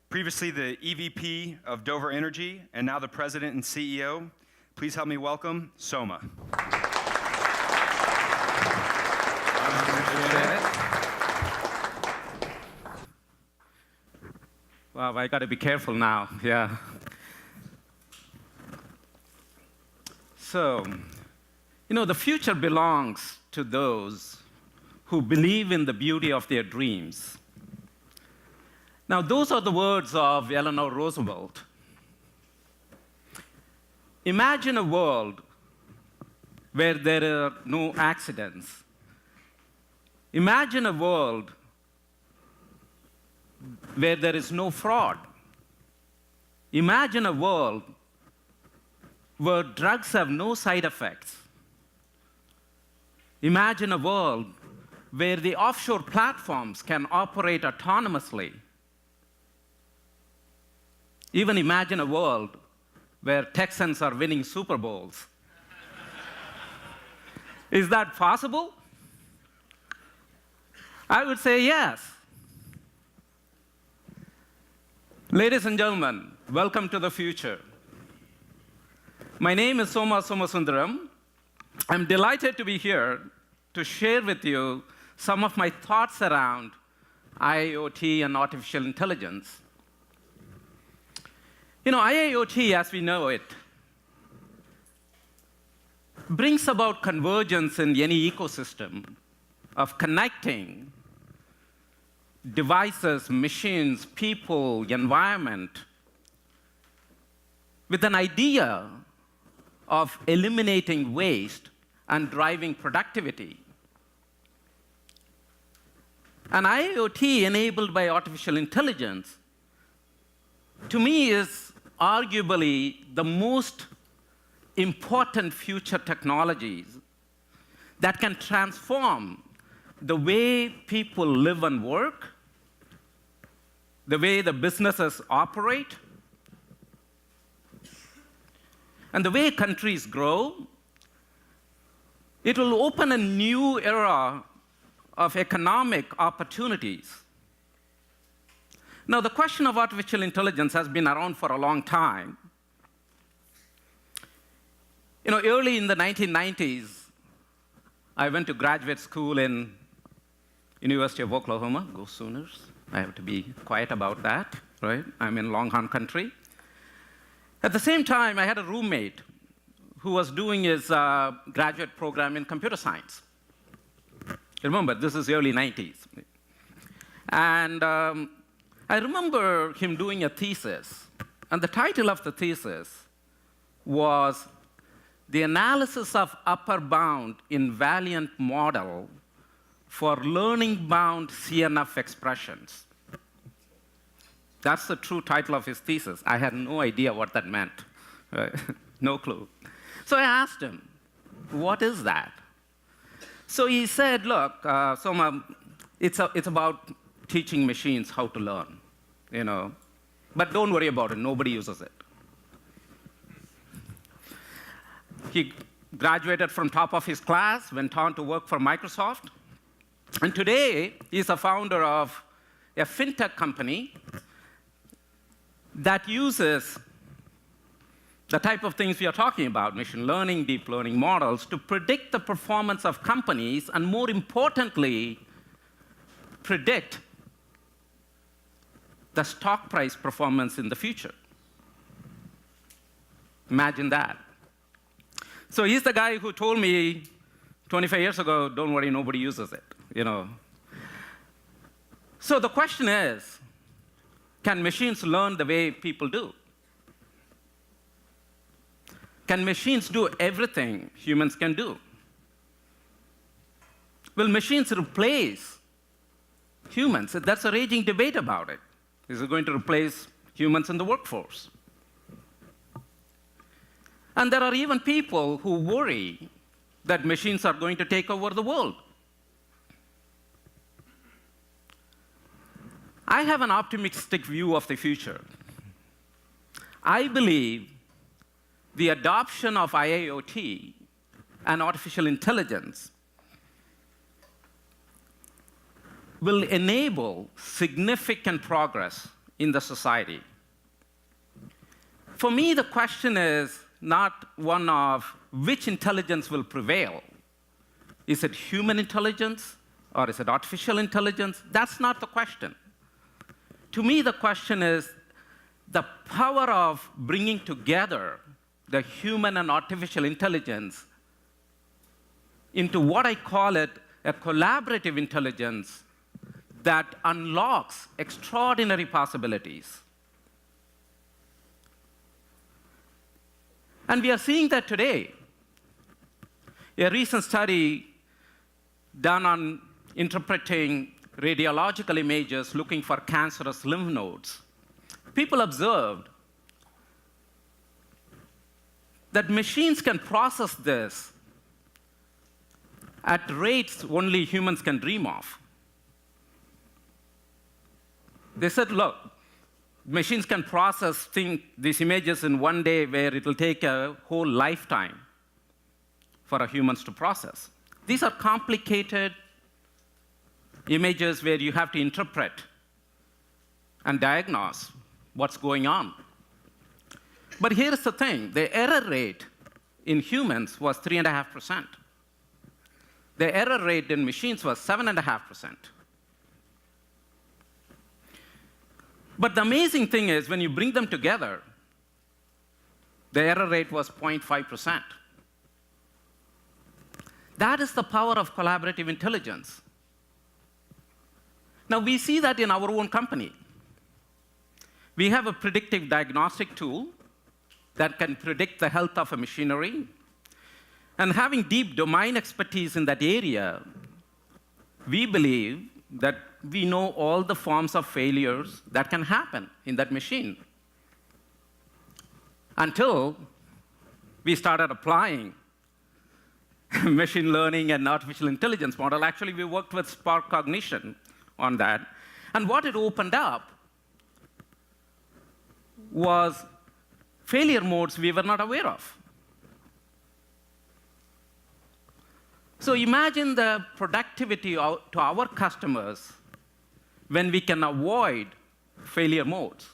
previously the EVP of Dover Energy, and now the President and CEO. Please help me welcome Soma. Wow, I got to be careful now, yeah. So, the future belongs to those who believe in the beauty of their dreams. Now, those are the words of Eleanor Roosevelt. Imagine a world where there are no accidents. Imagine a world where there is no fraud. Imagine a world where drugs have no side effects. Imagine a world where the offshore platforms can operate autonomously. Even imagine a world where Texans are winning Super Bowls. Is that possible? I would say yes. Ladies and gentlemen, welcome to the future. My name is Soma Somasundaram. I'm delighted to be here to share with you some of my thoughts around IIoT and artificial intelligence. IIoT, as we know it, brings about convergence in any ecosystem of connecting devices, machines, people, environment, with an idea of eliminating waste and driving productivity. And IIoT enabled by artificial intelligence, to me, is arguably the most important future technologies that can transform the way people live and work, the way the businesses operate, and the way countries grow. It will open a new era of economic opportunities. Now, the question of artificial intelligence has been around for a long time. Early in the 1990s, I went to graduate school in University of Oklahoma. Go Sooners. I have to be quiet about that, right? I'm in Longhorn country. At the same time, I had a roommate who was doing his graduate program in computer science. Remember, this is early 90s. And I remember him doing a thesis. And the title of the thesis was The Analysis of Upper Bound Invariant Model for Learning-Bound CNF Expressions. That's the true title of his thesis. I had no idea what that meant. Right? No clue. So I asked him, what is that? So he said, look, Soma, it's about teaching machines how to learn, But don't worry about it, nobody uses it. He graduated from top of his class, went on to work for Microsoft, and today he's a founder of a fintech company that uses the type of things we are talking about, machine learning, deep learning models, to predict the performance of companies, and more importantly, predict the stock price performance in the future. Imagine that. So he's the guy who told me 25 years ago, don't worry, nobody uses it, So the question is, can machines learn the way people do? Can machines do everything humans can do? Will machines replace humans? That's a raging debate about it. Is it going to replace humans in the workforce? And there are even people who worry that machines are going to take over the world. I have an optimistic view of the future. I believe the adoption of IIoT and artificial intelligence will enable significant progress in the society. For me, the question is not one of which intelligence will prevail. Is it human intelligence or is it artificial intelligence? That's not the question. To me, the question is the power of bringing together the human and artificial intelligence into what I call it a collaborative intelligence that unlocks extraordinary possibilities. And we are seeing that today. A recent study done on interpreting radiological images looking for cancerous lymph nodes, people observed that machines can process this at rates only humans can dream of. They said, look, machines can process these images in one day where it will take a whole lifetime for humans to process. These are complicated images where you have to interpret and diagnose what's going on. But here's the thing, the error rate in humans was 3.5%. The error rate in machines was 7.5%. But the amazing thing is, when you bring them together, the error rate was 0.5%. That is the power of collaborative intelligence. Now, we see that in our own company. We have a predictive diagnostic tool that can predict the health of a machinery. And having deep domain expertise in that area, we believe that we know all the forms of failures that can happen in that machine. Until we started applying machine learning and artificial intelligence model. Actually, we worked with SparkCognition on that. And what it opened up was failure modes we were not aware of. So imagine the productivity to our customers when we can avoid failure modes.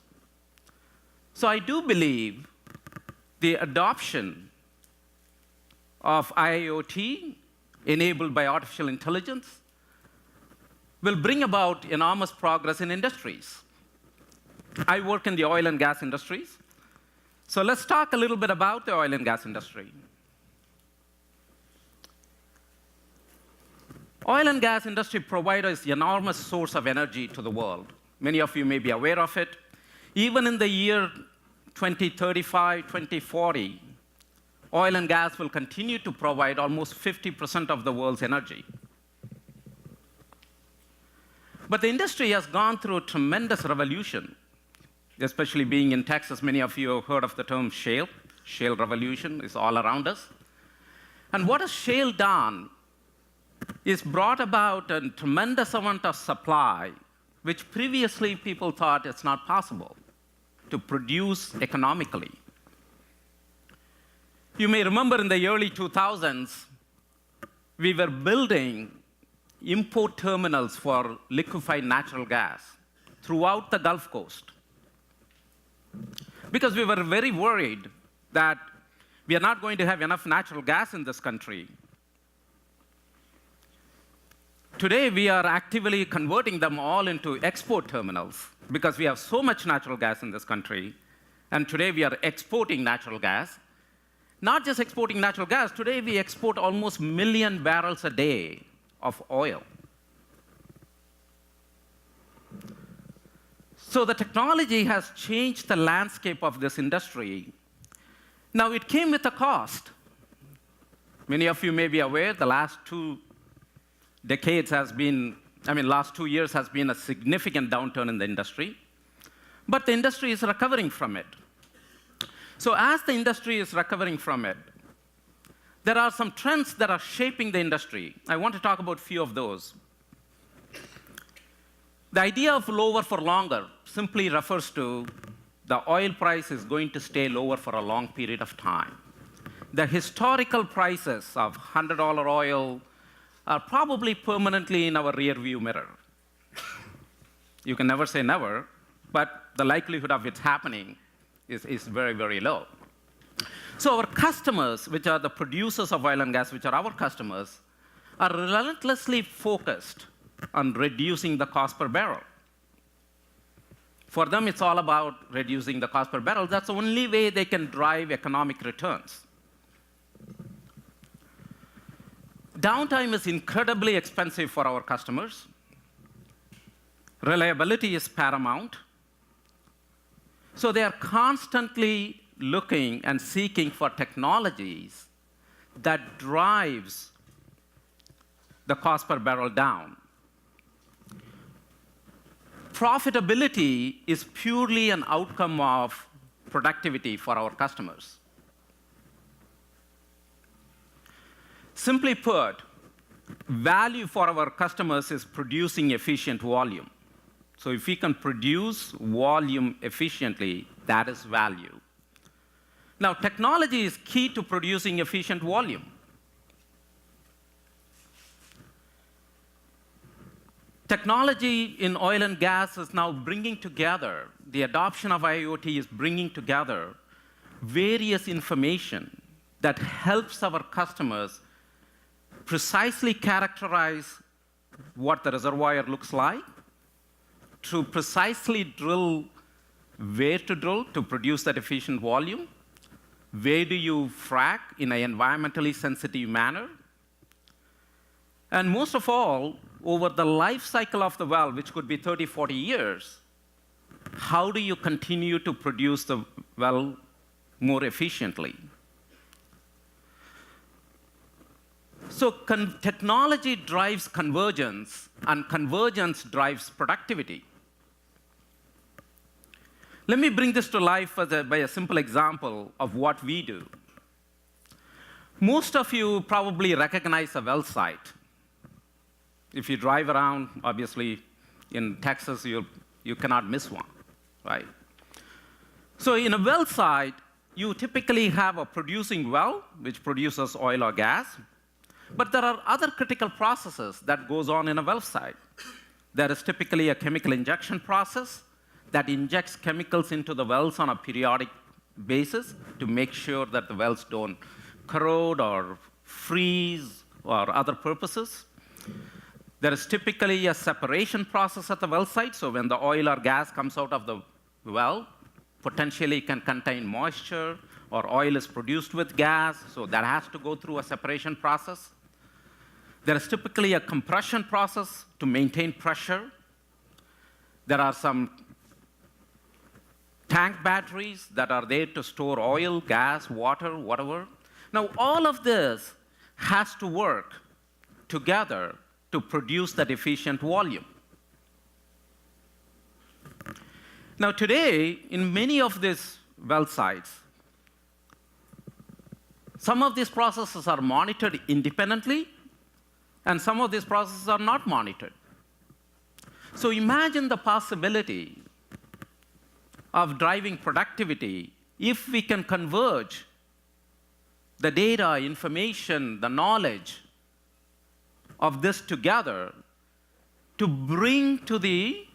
So I do believe the adoption of IIoT enabled by artificial intelligence will bring about enormous progress in industries. I work in the oil and gas industries. So let's talk a little bit about the oil and gas industry. Oil and gas industry provides an enormous source of energy to the world. Many of you may be aware of it. Even in the year 2035, 2040, oil and gas will continue to provide almost 50% of the world's energy. But the industry has gone through a tremendous revolution, especially being in Texas. Many of you have heard of the term shale. Shale revolution is all around us. And what has shale done is brought about a tremendous amount of supply, which previously people thought it's not possible to produce economically. You may remember in the early 2000s, we were building import terminals for liquefied natural gas throughout the Gulf Coast, because we were very worried that we are not going to have enough natural gas in this country. Today, we are actively converting them all into export terminals because we have so much natural gas in this country. And today, we are exporting natural gas. Not just exporting natural gas. Today, we export almost 1 million barrels a day of oil. So the technology has changed the landscape of this industry. Now, it came with a cost. Many of you may be aware the last 2 decades has been, last 2 years has been a significant downturn in the industry. But the industry is recovering from it. So as the industry is recovering from it, there are some trends that are shaping the industry. I want to talk about a few of those. The idea of lower for longer simply refers to the oil price is going to stay lower for a long period of time. The historical prices of $100 oil are probably permanently in our rear view mirror. You can never say never, but the likelihood of it happening is very, very low. So our customers, which are the producers of oil and gas, which are our customers, are relentlessly focused on reducing the cost per barrel. For them, it's all about reducing the cost per barrel. That's the only way they can drive economic returns. Downtime is incredibly expensive for our customers. Reliability is paramount. So they are constantly looking and seeking for technologies that drives the cost per barrel down. Profitability is purely an outcome of productivity for our customers. Simply put, value for our customers is producing efficient volume. So if we can produce volume efficiently, that is value. Now, technology is key to producing efficient volume. Technology in oil and gas is now bringing together, the adoption of IIoT is bringing together various information that helps our customers precisely characterize what the reservoir looks like, to precisely drill where to drill to produce that efficient volume, where do you frack in an environmentally sensitive manner, and most of all, over the life cycle of the well, which could be 30, 40 years, how do you continue to produce the well more efficiently? So technology drives convergence, and convergence drives productivity. Let me bring this to life by a simple example of what we do. Most of you probably recognize a well site. If you drive around, obviously, in Texas, you cannot miss one, right? So in a well site, you typically have a producing well, which produces oil or gas. But there are other critical processes that goes on in a well site. There is typically a chemical injection process that injects chemicals into the wells on a periodic basis to make sure that the wells don't corrode or freeze or other purposes. There is typically a separation process at the well site, so when the oil or gas comes out of the well, potentially can contain moisture, or oil is produced with gas, so that has to go through a separation process. There is typically a compression process to maintain pressure. There are some tank batteries that are there to store oil, gas, water, whatever. Now, all of this has to work together to produce that efficient volume. Now, today, in many of these well sites, some of these processes are monitored independently, and some of these processes are not monitored. So imagine the possibility of driving productivity if we can converge the data, information, the knowledge of this together to bring to the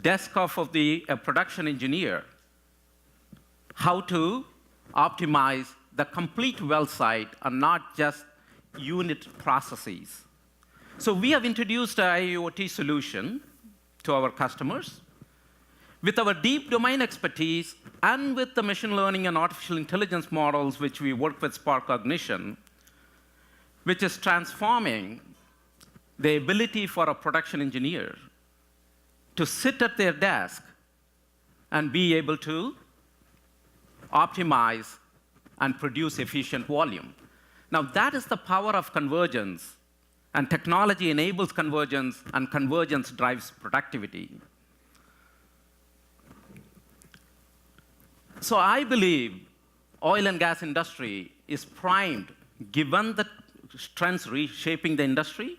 desk of the production engineer how to optimize the complete well site and not just unit processes. So we have introduced an IIoT solution to our customers. With our deep domain expertise and with the machine learning and artificial intelligence models which we work with SparkCognition, which is transforming the ability for a production engineer to sit at their desk and be able to optimize and produce efficient volume. Now, that is the power of convergence, and technology enables convergence, and convergence drives productivity. So I believe oil and gas industry is primed, given the trends reshaping the industry,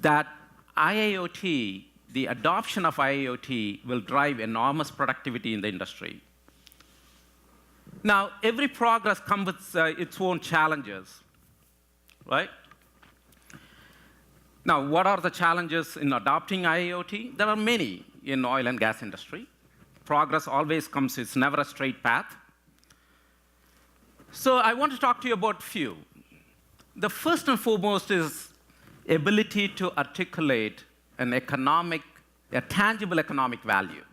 that IIoT, the adoption of IIoT, will drive enormous productivity in the industry. Now, every progress comes with its own challenges, right? Now, what are the challenges in adopting IIoT? There are many in oil and gas industry. progress always comes, it's never a straight path. So I want to talk to you about few. The first and foremost is ability to articulate a tangible economic value.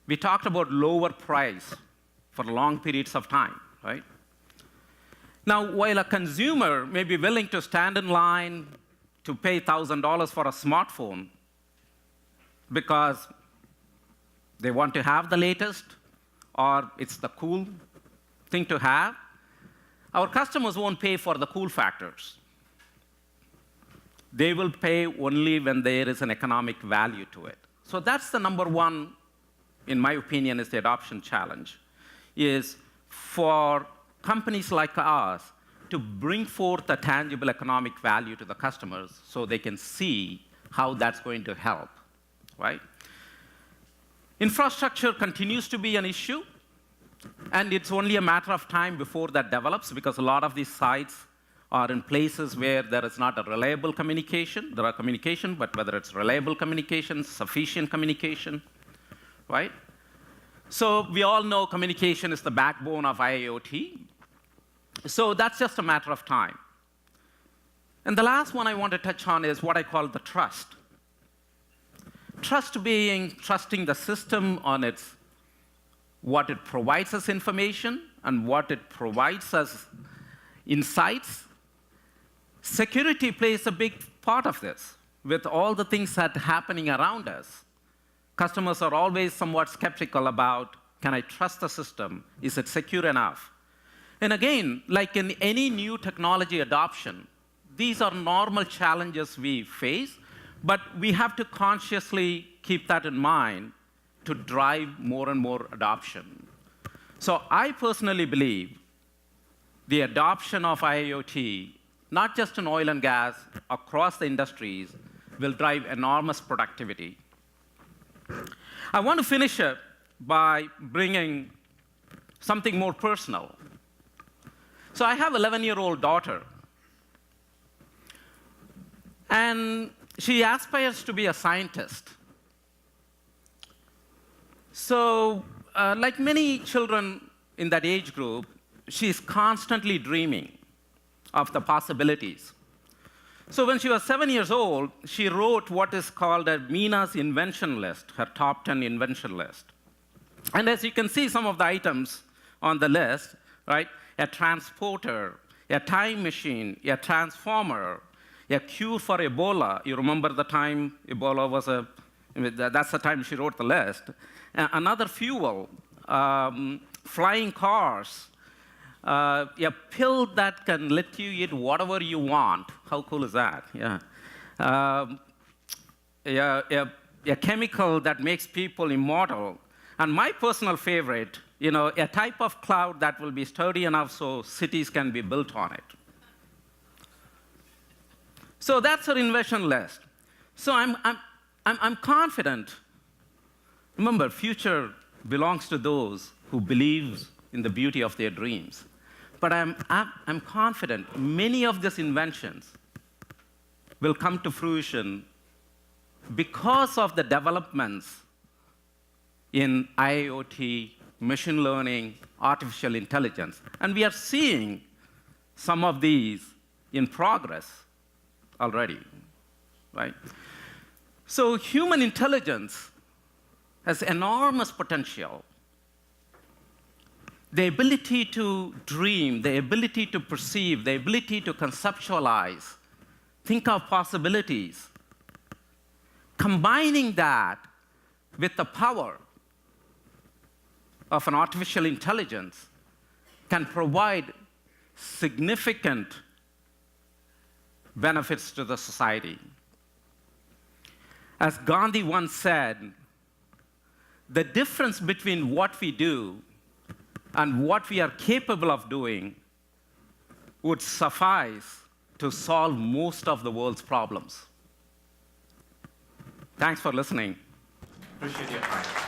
We talked about lower price for long periods of time, right? Now, while a consumer may be willing to stand in line to pay $1,000 for a smartphone because they want to have the latest or it's the cool thing to have, our customers won't pay for the cool factors. They will pay only when there is an economic value to it. So that's the number one, in my opinion, is the adoption challenge, is for companies like ours to bring forth a tangible economic value to the customers so they can see how that's going to help, right? Infrastructure continues to be an issue, and it's only a matter of time before that develops because a lot of these sites are in places where there is not a reliable communication. There are communication, but whether it's reliable communication, sufficient communication, right? So we all know communication is the backbone of IIoT. So that's just a matter of time. And the last one I want to touch on is what I call the trust. Trust being trusting the system on its what it provides us information and what it provides us insights. Security plays a big part of this. With all the things that are happening around us, customers are always somewhat skeptical about, can I trust the system? Is it secure enough? And again, like in any new technology adoption, these are normal challenges we face, but we have to consciously keep that in mind to drive more and more adoption. So I personally believe the adoption of IIoT, not just in oil and gas, across the industries, will drive enormous productivity. I want to finish up by bringing something more personal. So I have an 11-year-old daughter, and she aspires to be a scientist. So, like many children in that age group, she's constantly dreaming of the possibilities. So when she was 7 years old, she wrote what is called a Mina's invention list, her top 10 invention list. And as you can see some of the items on the list, right? A transporter, a time machine, a transformer, a cure for Ebola. You remember the time Ebola was that's the time she wrote the list. Another fuel, flying cars, a pill that can let you eat whatever you want. How cool is that? Yeah. A chemical that makes people immortal. And my personal favorite, a type of cloud that will be sturdy enough so cities can be built on it. So that's our invention list. So I'm confident. Remember, future belongs to those who believe in the beauty of their dreams. But I'm confident many of these inventions will come to fruition because of the developments in IIoT, machine learning, artificial intelligence. And we are seeing some of these in progress already, right? So human intelligence has enormous potential. The ability to dream, the ability to perceive, the ability to conceptualize, think of possibilities. Combining that with the power of an artificial intelligence can provide significant benefits to the society. As Gandhi once said, the difference between what we do and what we are capable of doing would suffice to solve most of the world's problems. Thanks for listening. Appreciate your time.